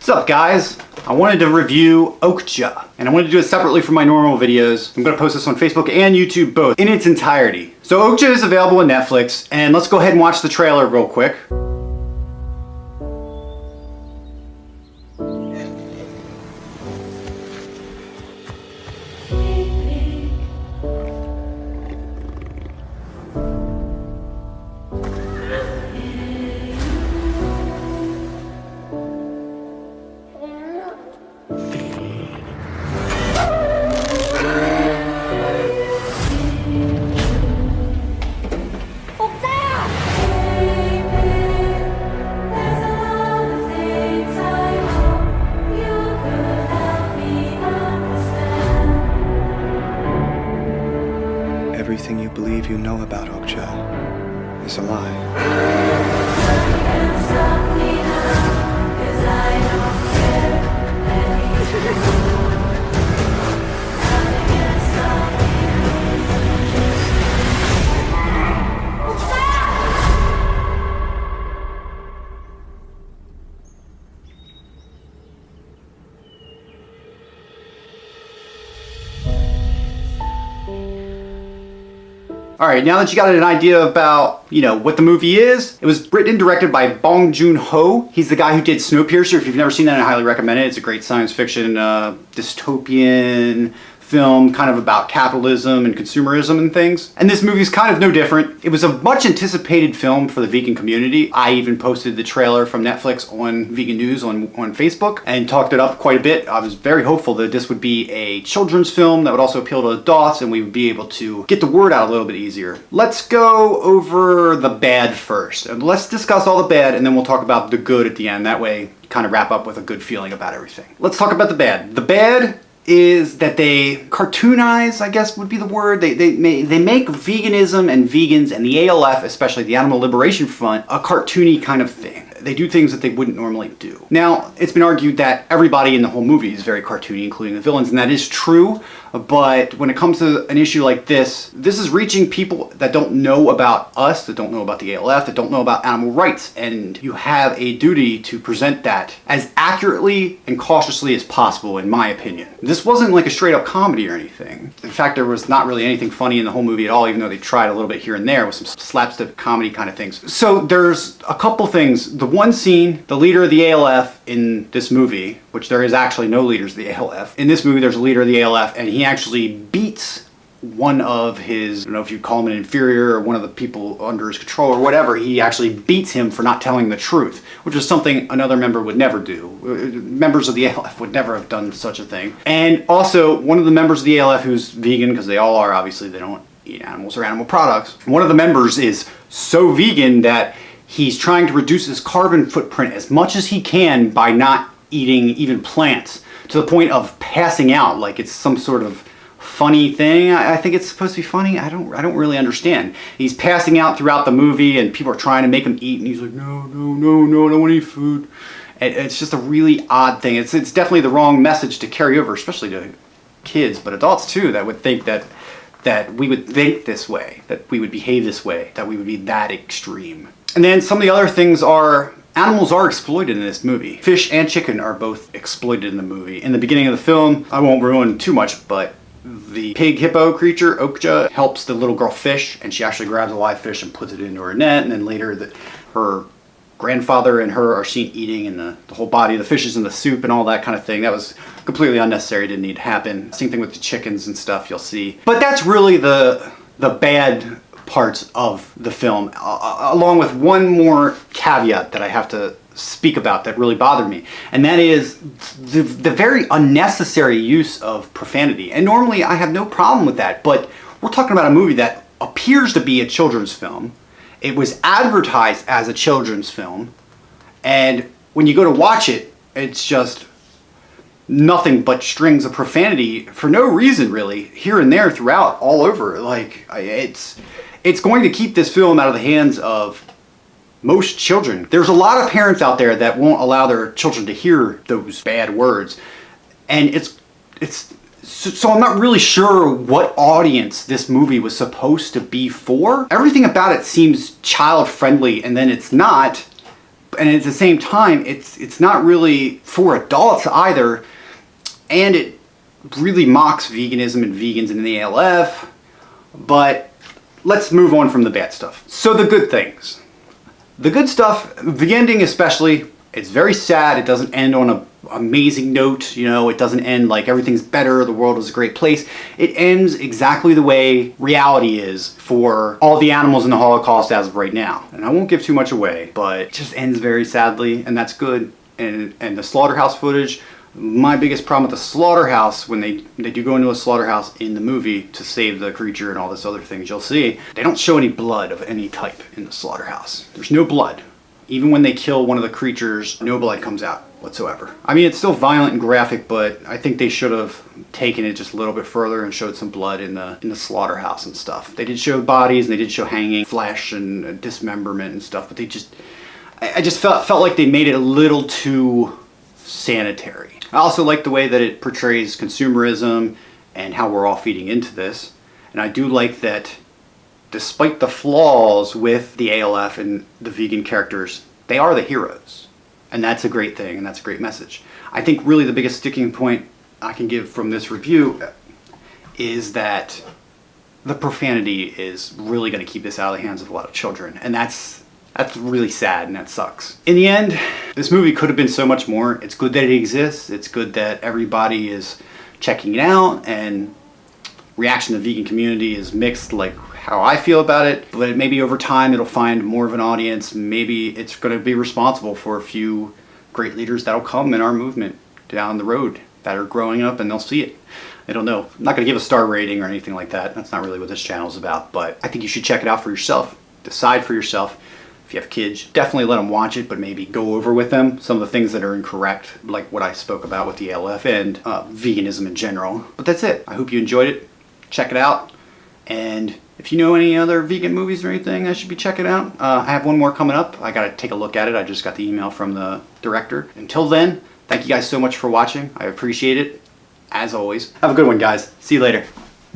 What's up, guys? I wanted to review Okja, and I wanted to do it separately from my normal videos. I'm going to post this on Facebook and YouTube both in its entirety. So Okja is available on Netflix, and let's go ahead and watch the trailer real quick. Everything you believe you know about Okja is a lie. Alright, now that you got an idea about, what the movie is, it was written and directed by Bong Joon-ho. He's the guy who did Snowpiercer. If you've never seen that, I highly recommend it. It's a great science fiction, dystopian film, kind of about capitalism and consumerism and things. And this movie's kind of no different. It was a much anticipated film for the vegan community. I even posted the trailer from Netflix on Vegan News on Facebook and talked it up quite a bit. I was very hopeful that this would be a children's film that would also appeal to adults and we would be able to get the word out a little bit easier. Let's go over the bad first. And let's discuss all the bad and then we'll talk about the good at the end. That way, kind of wrap up with a good feeling about everything. Let's talk about the bad. The bad is that they cartoonize, I guess would be the word. They make veganism and vegans and the ALF, especially the Animal Liberation Front, a cartoony kind of thing. They do things that they wouldn't normally do. Now, it's been argued that everybody in the whole movie is very cartoony, including the villains, and that is true. But when it comes to an issue like this is reaching people that don't know about us, that don't know about the ALF, that don't know about animal rights, and you have a duty to present that as accurately and cautiously as possible, in my opinion. This wasn't like a straight up comedy or anything. In fact, there was not really anything funny in the whole movie at all, even though they tried a little bit here and there with some slapstick comedy kind of things. So there's a couple things. The one scene, the leader of the ALF in this movie, which there is actually no leaders of the ALF. In this movie, there's a leader of the ALF, and he actually beats one of his, I don't know if you'd call him an inferior or one of the people under his control or whatever. He actually beats him for not telling the truth, which is something another member would never do. Members of the ALF would never have done such a thing. And also, one of the members of the ALF who's vegan, because they all are, obviously, they don't eat animals or animal products. One of the members is so vegan that he's trying to reduce his carbon footprint as much as he can by not eating even plants, to the point of passing out like it's some sort of funny thing. I think it's supposed to be funny. I don't really understand. He's passing out throughout the movie and people are trying to make him eat and he's like, no, I don't want to eat food. And it's just a really odd thing. It's definitely the wrong message to carry over, especially to kids, but adults too, that would think that we would think this way, that we would behave this way, that we would be that extreme. And then some of the other things are, animals are exploited in this movie. Fish and chicken are both exploited in the movie. In the beginning of the film, I won't ruin too much, but the pig hippo creature, Okja, helps the little girl fish, and she actually grabs a live fish and puts it into her net, and then later her grandfather and her are seen eating, and the whole body of the fish is in the soup and all that kind of thing. That was completely unnecessary, didn't need to happen. Same thing with the chickens and stuff, you'll see. But that's really the bad parts of the film, along with one more caveat that I have to speak about that really bothered me, and that is the very unnecessary use of profanity. And normally I have no problem with that, but we're talking about a movie that appears to be a children's film. It was advertised as a children's film, and when you go to watch it, it's just nothing but strings of profanity for no reason, really, here and there throughout, all over. Like, it's going to keep this film out of the hands of most children. There's a lot of parents out there that won't allow their children to hear those bad words, and so I'm not really sure what audience this movie was supposed to be for. Everything about it seems child friendly, and then it's not. And at the same time, it's not really for adults either, and it really mocks veganism and vegans and the ALF. But let's move on from the bad stuff. So the good things. The good stuff, the ending especially, it's very sad. It doesn't end on an amazing note. You know, it doesn't end like everything's better, the world is a great place. It ends exactly the way reality is for all the animals in the Holocaust as of right now. And I won't give too much away, but it just ends very sadly, and that's good. And the slaughterhouse footage, my biggest problem with the slaughterhouse, when they do go into a slaughterhouse in the movie to save the creature and all this other things you'll see, they don't show any blood of any type in the slaughterhouse. There's no blood. Even when they kill one of the creatures, no blood comes out whatsoever. I mean, it's still violent and graphic, but I think they should have taken it just a little bit further and showed some blood in the slaughterhouse and stuff. They did show bodies, and they did show hanging flesh and dismemberment and stuff, but they just, I just felt like they made it a little too sanitary. I also like the way that it portrays consumerism and how we're all feeding into this. And I do like that despite the flaws with the ALF and the vegan characters, they are the heroes. And that's a great thing, and that's a great message. I think really the biggest sticking point I can give from this review is that the profanity is really going to keep this out of the hands of a lot of children. And that's really sad, and that sucks. In the end, this movie could have been so much more. It's good that it exists. It's good that everybody is checking it out, and reaction to the vegan community is mixed, like how I feel about it. But maybe over time it'll find more of an audience. Maybe it's going to be responsible for a few great leaders that'll come in our movement down the road that are growing up, and they'll see it. I don't know. I'm not going to give a star rating or anything like that. That's not really what this channel is about. But I think you should check it out for yourself. Decide for yourself. If you have kids, definitely let them watch it, but maybe go over with them some of the things that are incorrect, like what I spoke about with the ALF and veganism in general. But that's it. I hope you enjoyed it. Check it out. And if you know any other vegan movies or anything I should be checking out, I have one more coming up. I gotta take a look at it. I just got the email from the director. Until then, thank you guys so much for watching. I appreciate it, as always. Have a good one, guys. See you later.